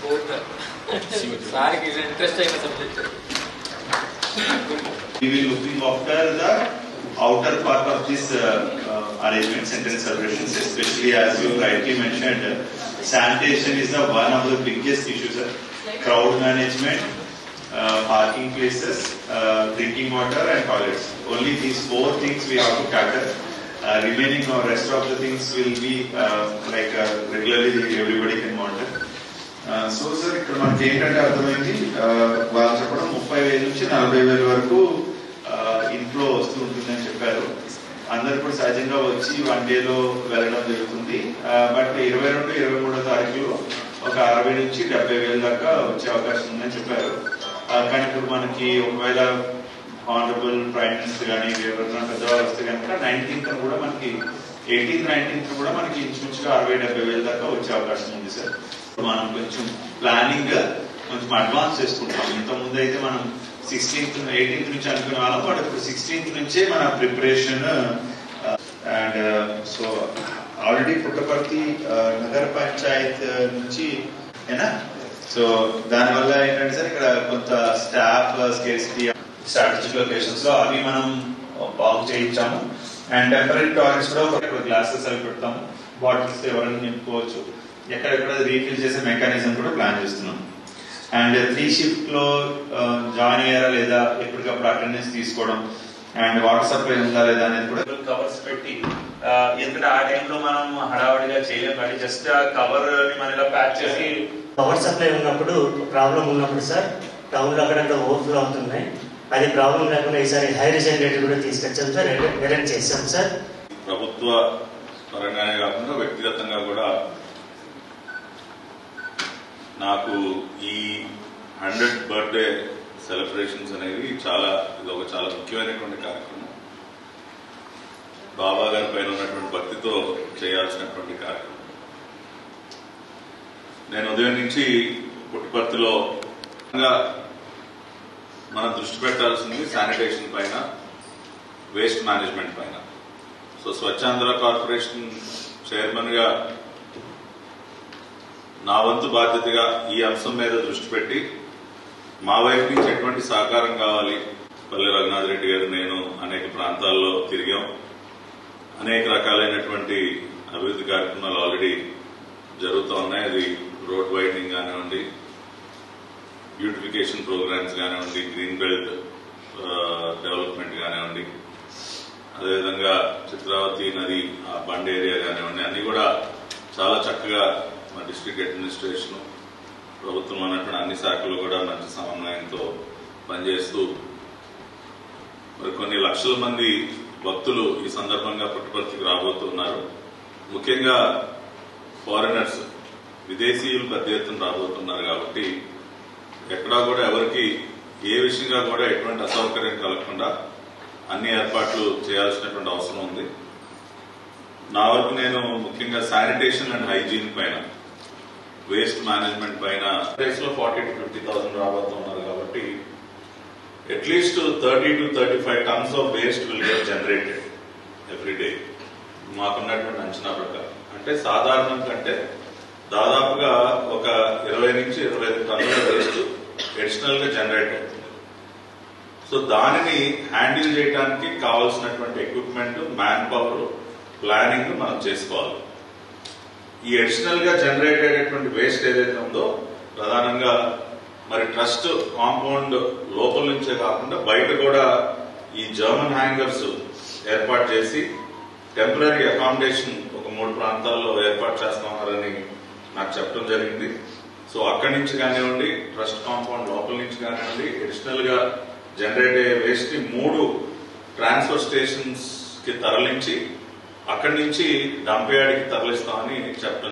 We will looking after the outer part of this arrangement, centenary celebrations, especially as you rightly mentioned, sanitation is the one of the biggest issues. Crowd management, parking places, drinking water and toilets. Only these four things we have to cater. Remaining or rest of the things will be regularly everybody can monitor. So sir ఇక్కడ మనకి ఏంటంటే అర్థమైంది వాళ్ళు చెప్పడం 30,000 నుంచి 40,000 వరకు ఇంట్లో వస్తూ ఉంటుందని చెప్పారు. అందరు కూడా సహజంగా వచ్చి 1 డేలో వెళ్ళడం జరుగుతుంది. బట్ 22, 23వ తారీఖులో ఒక 60 నుంచి 70,000 దాకా వచ్చే అవకాశం ఉందని చెప్పారు. కానీ ఇప్పుడు మనకి ఒకవేళ ఆనరబుల్ ప్రైమ్ మినిస్టర్ కానీ ఎవరైనా పెద్దవాళ్ళు వస్తే కనుక 19th కూడా మనకి 18th, 19th కూడా మనకి ఇంచుమించుగా 60,000-70,000 దాకా వచ్చే అవకాశం ఉంది సార్. మనం కొంచెం ప్లానింగ్ కొంచెం అడ్వాన్స్ చేసుకుంటాం. ఇంతకుముందు అయితే మనం 16th, 18th నుంచి అనుకునే వాళ్ళం, బట్ ఇప్పుడు 16th నుంచే మన preparation. And so already Puttaparthi నగర పంచాయత్ నుంచి ఏనా, సో దానివల్ల ఏంటంటే సార్ ఇక్కడ కొంత స్టాఫ్ స్కేర్సిటీ స్ట్రాటజిక్ లొకేషన్స్ లో అవి మనం బాగు చేయించాము. అండ్ టెంపరీ టాయిలెట్స్ కూడా గ్లాసెస్ అవి పెడతాము, బాటిల్స్ ఎవరైనా నింపుకోవచ్చు, ఎక్కడెక్కడ రీఫిల్ చేసే మెకానిజం కూడా ప్లాన్ చేస్తున్నాం. అండ్ 3 షిఫ్ట్ లో జాయిన్ అయ్యారా లేదా, ఎప్పటికప్పుడు అటెండెన్స్ తీసుకోవడం, అండ్ వాటర్ సప్లై ఉందా లేదా అనేది కూడా కవర్స్ పెట్టి, ఎందుకంటే ఆ టైంలో మనం హడావడిగా చేయలేం కానీ జస్ట్ ఆ కవర్ ని మనం ఇలా ప్యాక్ చేసి. పవర్ సప్లై ఉన్నప్పుడు ప్రాబ్లం ఉన్నప్పుడు సార్ టౌన్ లో అక్కడక్కడ ఓవర్ఫ్లో అవుతున్నాయి. అది ప్రాబ్లం లేకుండా ఈసారి హైర్ జనరేటర్ కూడా తీసుకొచ్చాం సార్, అరేంజ్ చేశాం సార్. ప్రభుత్వ పరంగానే కాకుండా వ్యక్తిగతంగా కూడా నాకు ఈ 100th బర్త్డే సెలబ్రేషన్స్ అనేవి ఇది ఒక చాలా ముఖ్యమైనటువంటి కార్యక్రమం. బాబా గారి పైన ఉన్నటువంటి భక్తితో చేయాల్సినటువంటి కార్యక్రమం. నేను ఉదయం నుంచి పుట్టపర్తిలో మనం దృష్టి పెట్టాల్సింది శానిటేషన్ పైన, వేస్ట్ మేనేజ్మెంట్ పైన. సో స్వచ్ఛాంధ్ర కార్పొరేషన్ చైర్మన్ గా నా వంతు బాధ్యతగా ఈ అంశం మీద దృష్టి పెట్టి మా వైపు నుంచి ఎటువంటి సహకారం కావాలి. పల్లె రఘునాథ్ రెడ్డి గారు, నేను అనేక ప్రాంతాల్లో తిరిగాం. అనేక రకాలైనటువంటి అభివృద్ధి కార్యక్రమాలు ఆల్రెడీ జరుగుతూ ఉన్నాయి. అది రోడ్ వైడనింగ్ కానివ్వండి, బ్యూటిఫికేషన్ ప్రోగ్రామ్స్ కానివ్వండి, గ్రీన్ బెల్ట్ డెవలప్మెంట్ కానివ్వండి, అదేవిధంగా చిత్రావతి నది ఆ బండ్ ఏరియా కానివ్వండి, అన్ని కూడా చాలా చక్కగా మా డిస్ట్రిక్ట్ అడ్మినిస్ట్రేషన్, ప్రభుత్వం అన్నటువంటి అన్ని శాఖలు కూడా మంచి సమన్వయంతో పనిచేస్తూ మరి కొన్ని లక్షల మంది భక్తులు ఈ సందర్భంగా పుట్టపర్తికి రాబోతున్నారు. ముఖ్యంగా ఫారినర్స్, విదేశీయులు పెద్ద ఎత్తున రాబోతున్నారు కాబట్టి ఎక్కడా కూడా ఎవరికి ఏ విషయంగా కూడా ఎటువంటి అసౌకర్యం కలగకుండా అన్ని ఏర్పాట్లు చేయాల్సినటువంటి అవసరం ఉంది. నా వరకు నేను ముఖ్యంగా శానిటేషన్ అండ్ హైజీన్ పైన, వేస్ట్ మేనేజ్మెంట్ పైన డేస్ లో 40,000 to 50,000 రాబోతున్నారు కాబట్టి at least 30 to 35 tons of waste will get generated every day. మాకున్నటువంటి అంచనా ప్రకారం అంటే సాధారణం కంటే దాదాపుగా ఒక 20 నుంచి 25 టన్నుల వేస్ట్ అడిషనల్ గా జనరేట్ అవుతుంది. సో దానిని హ్యాండిల్ చేయడానికి కావాల్సినటువంటి ఎక్విప్మెంట్, మ్యాన్ పవర్, ప్లానింగ్ మనం చేసుకోవాలి. ఈ అడిషనల్ గా జనరేట్ అయ్యేటువంటి వేస్ట్ ఏదైతే ఉందో ప్రధానంగా మరి ట్రస్ట్ కాంపౌండ్ లోపల నుంచే కాకుండా బయట కూడా ఈ జర్మన్ హ్యాంగర్స్ ఏర్పాటు చేసి టెంపరీ అకామిడేషన్ ఒక 3 ప్రాంతాల్లో ఏర్పాటు చేస్తున్నారని నాకు చెప్పడం జరిగింది. సో అక్కడి నుంచి కానివ్వండి, ట్రస్ట్ కాంపౌండ్ లోపల నుంచి కానివ్వండి, అడిషనల్ గా జనరేట్ అయ్యే వేస్ట్ ని 3 ట్రాన్స్ఫర్ స్టేషన్స్ కి తరలించి అక్కడి నుంచి డంప్ యార్డ్కి తరలిస్తామని చెప్పడం